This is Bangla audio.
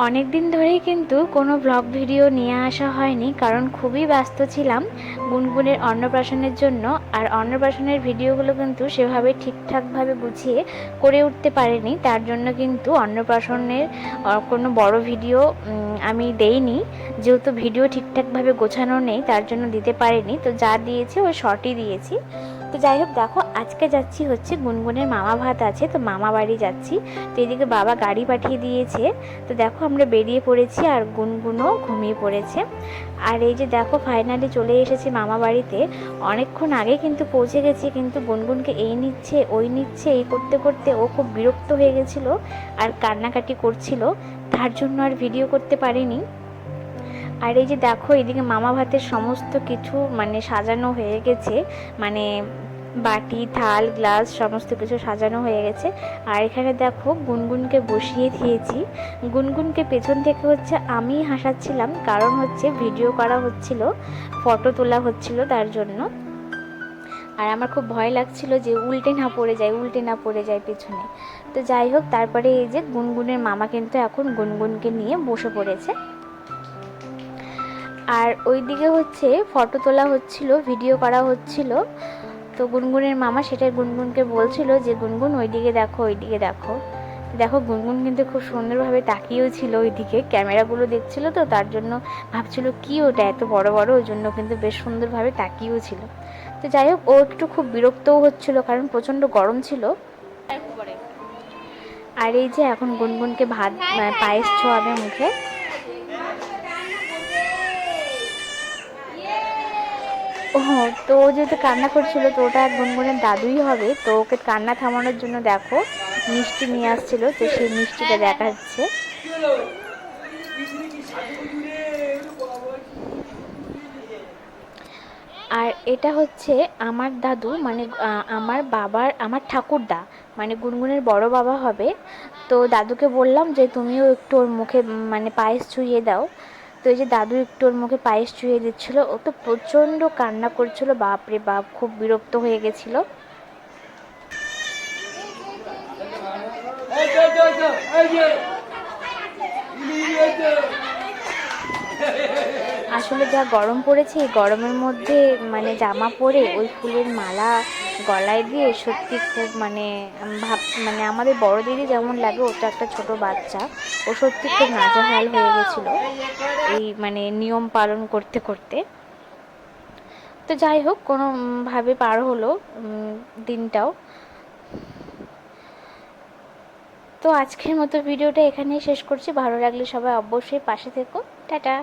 অনেক দিন ধরেই কিন্তু কোনো ব্লগ ভিডিও নিয়ে আসা হয়নি, কারণ খুবই ব্যস্ত ছিলাম গুনগুনের অন্নপ্রাশনের জন্য। আর অন্নপ্রাশনের ভিডিওগুলো কিন্তু সেভাবে ঠিকঠাকভাবে গুছিয়ে করে উঠতে পারিনি, তার জন্য কিন্তু অন্নপ্রাশনের কোনো বড় ভিডিও আমি দেইনি, যেহেতু ভিডিও ঠিকঠাকভাবে গোছানো নেই তার জন্য দিতে পারিনি। তো যা দিয়েছি ওই শর্টই দিয়েছি। তো যাই হোক, দেখো আজকে যাচ্ছি হচ্ছে গুনগুনের মামা ভাত আছে, তো মামা বাড়ি যাচ্ছি। তো এদিকে বাবা গাড়ি পাঠিয়ে দিয়েছে। তো দেখো আমরা বেরিয়ে পড়েছি আর গুনগুনও ঘুমিয়ে পড়েছে। আর এই যে দেখো ফাইনালি চলে এসেছি মামা বাড়িতে। অনেকক্ষণ আগে কিন্তু পৌঁছে গেছি, কিন্তু গুনগুনকে এই নিচ্ছে ওই নিচ্ছে এই করতে করতে ও খুব বিরক্ত হয়ে গেছিলো আর কান্নাকাটি করছিল, তার জন্য আর ভিডিও করতে পারিনি। আর এই যে দেখো এদিকে মামা ভাতের সমস্ত কিছু মানে সাজানো হয়ে গেছে, মানে বাটি থাল গ্লাস সমস্ত কিছু সাজানো হয়ে গেছে। আর এখানে দেখো গুনগুনকে বসিয়ে দিয়েছি। গুনগুনকে পেছন থেকে হচ্ছে আমি হাসাচ্ছিলাম, কারণ হচ্ছে ভিডিও করা হচ্ছিল, ফটো তোলা হচ্ছিল তার জন্য। আর আমার খুব ভয় লাগছিল যে উল্টে না পড়ে যায় পেছনে। তো যাই হোক, তারপরে এই যে গুনগুনের মামা কিন্তু এখন গুনগুনকে নিয়ে বসে পড়েছে। আর ওইদিকে হচ্ছে ফটো তোলা হচ্ছিল, ভিডিও করা হচ্ছিল। তো গুনগুনের মামা সেটাই গুনগুনকে বলছিল যে গুনগুন ওইদিকে দেখো ওইদিকে দেখো। দেখো গুনগুন কিন্তু খুব সুন্দরভাবে তাকিয়েও ছিল ওইদিকে, ক্যামেরাগুলো দেখছিল তো তার জন্য ভাবছিল কি ওটা এত বড় বড়, ওই জন্য কিন্তু বেশ সুন্দরভাবে তাকিয়েও ছিল। তো যাই হোক, ও একটু খুব বিরক্তও হচ্ছিল কারণ প্রচণ্ড গরম ছিল। আর এই যে এখন গুনগুনকে ভাত পায়েস ছোঁয়াবে মুখে। ও, তো ও যেহেতু কান্না করছিল তো ওটা গুনগুনের দাদুই হবে, তো ওকে কান্না থামানোর জন্য দেখো মিষ্টি নিয়ে আসছিল, তো সেই মিষ্টিটা দেখাচ্ছে। আর এটা হচ্ছে আমার দাদু, মানে আমার বাবার আমার ঠাকুরদা, মানে গুনগুনের বড় বাবা হবে। তো দাদুকে বললাম যে তুমিও একটু ওর মুখে মানে পায়েস ছুঁয়ে দাও। তো এই যে দাদু একটু ওর মুখে পায়েস ছুঁয়ে দিচ্ছিল, ও তো প্রচণ্ড কান্না করছিল, বাপরে বাপ খুব বিরক্ত হয়ে গেছিলো। আসলে যা গরম পড়েছে, এই গরমের মধ্যে মানে জামা পরে ওই ফুলের মালা গলায় দিয়ে সত্যি খুব মানে মানে আমাদের বড়দেরই যেমন লাগে, ওটা একটা ছোট বাচ্চা, ও সত্যি খুব নাজেহাল হয়ে গেছিলো এই মানে নিয়ম পালন করতে করতে। তো যাই হোক, কোনোভাবে পার হলো দিনটাও। তো আজকের মতো ভিডিওটা এখানেই শেষ করছি, ভালো লাগলে সবাই অবশ্যই পাশে থেকো। টাটা।